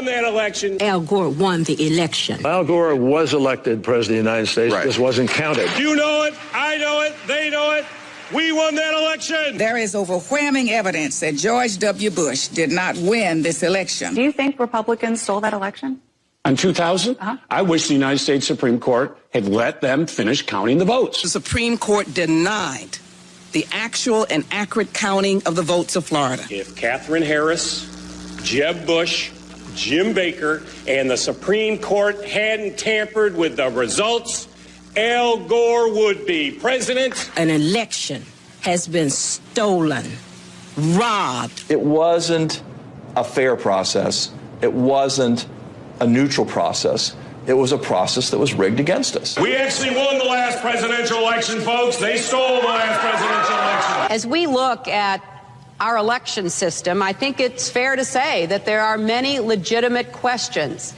won that election. Al Gore won the election. Al Gore was elected president of the United States. Right. This wasn't counted. You know it. I know it. They know it. We won that election. There is overwhelming evidence that George W. Bush did not win this election. Do you think Republicans stole that election? In 2000, I wish the United States Supreme Court had let them finish counting the votes. The Supreme Court denied the actual and accurate counting of the votes of Florida. If Katherine Harris, Jeb Bush, Jim Baker, and the Supreme Court hadn't tampered with the results, Al Gore would be president. An election has been stolen, robbed. It wasn't a fair process. It wasn't a neutral process. It was a process that was rigged against us. We actually won the last presidential election, folks. They stole the last presidential election. As we look at our election system, I think it's fair to say that there are many legitimate questions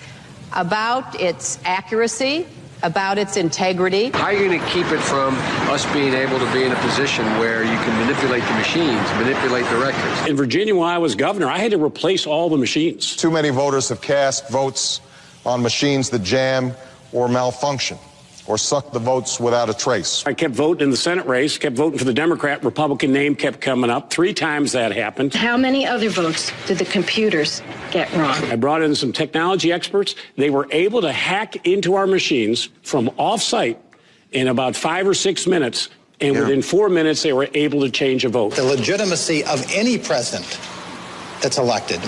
about its accuracy, about its integrity. How are you going to keep it from us being able to be in a position where you can manipulate the machines, manipulate the records? In Virginia, when I was governor, I had to replace all the machines. Too many voters have cast votes on machines that jam or malfunction or suck the votes without a trace. I kept voting in the Senate race, kept voting for the Democrat. Republican name kept coming up. 3 times that happened. How many other votes did the computers get wrong? I brought in some technology experts. They were able to hack into our machines from off-site in about 5 or 6 minutes, and within 4 minutes, they were able to change a vote. The legitimacy of any president that's elected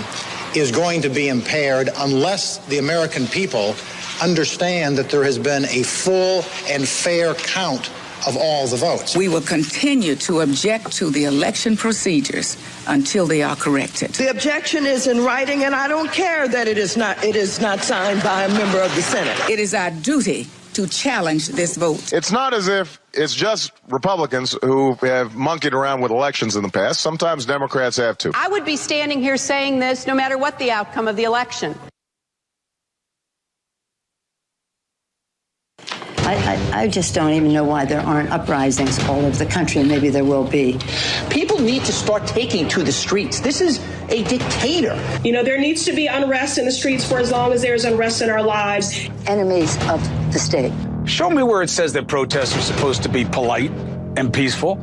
is going to be impaired unless the American people understand that there has been a full and fair count of all the votes. We will continue to object to the election procedures until they are corrected. The objection is in writing, and I don't care that it is not signed by a member of the Senate. It is our duty to challenge this vote. It's not as if it's just Republicans who have monkeyed around with elections in the past. Sometimes Democrats have too. I would be standing here saying this no matter what the outcome of the election. I just don't even know why there aren't uprisings all over the country, and maybe there will be. People need to start taking to the streets. This is a dictator. You know, there needs to be unrest in the streets for as long as there's unrest in our lives. Enemies of the state. Show me where it says that protests are supposed to be polite and peaceful.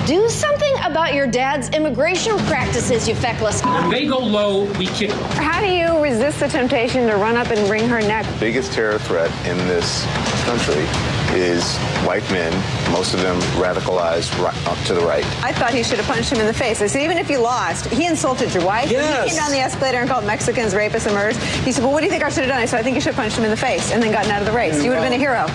Do something about your dad's immigration practices, you feckless. When they go low, we kick them. How do you resist the temptation to run up and wring her neck? The biggest terror threat in this country is white men, most of them radicalized up to the right. I thought he should have punched him in the face. I said, even if you lost, he insulted your wife. Yes. He came down the escalator and called Mexicans rapists and murderers. He said, well, what do you think I should have done? I said, I think you should have punched him in the face and then gotten out of the race. You would have been a hero.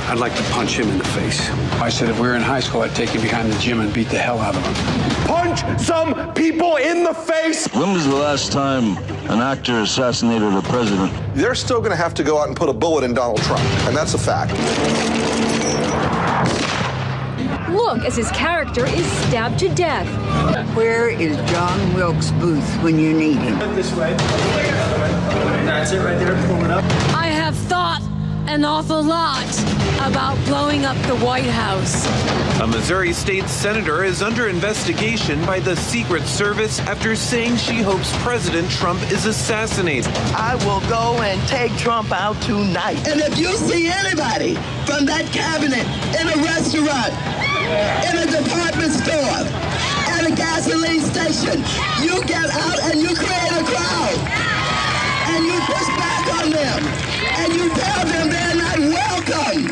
I'd like to punch him in the face. I said if we were in high school, I'd take him behind the gym and beat the hell out of him. Punch some people in the face. When was the last time an actor assassinated a president? They're still going to have to go out and put a bullet in Donald Trump, and that's a fact. Look as his character is stabbed to death. Where is John Wilkes Booth when you need him? This way. That's it right there. Pull it up. I have thought an awful lot about blowing up the White House. A Missouri state senator is under investigation by the Secret Service after saying she hopes President Trump is assassinated. I will go and take Trump out tonight. And if you see anybody from that cabinet in a restaurant, in a department store, at a gasoline station, you get out and you create a crowd. And you push back on them. And you tell them they're not welcome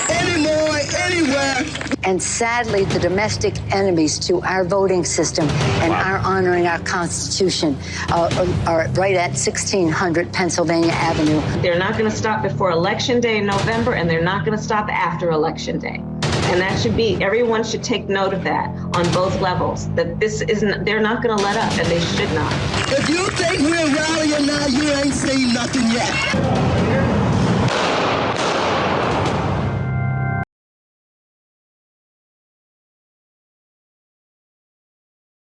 anymore, anywhere. And sadly, the domestic enemies to our voting system and our honoring our Constitution are right at 1600 Pennsylvania Avenue. They're not going to stop before Election Day in November, and they're not going to stop after Election Day. And that should be, everyone should take note of that on both levels, that this isn't, they're not going to let up, and they should not. If you think we're rallying now, you ain't seen nothing yet.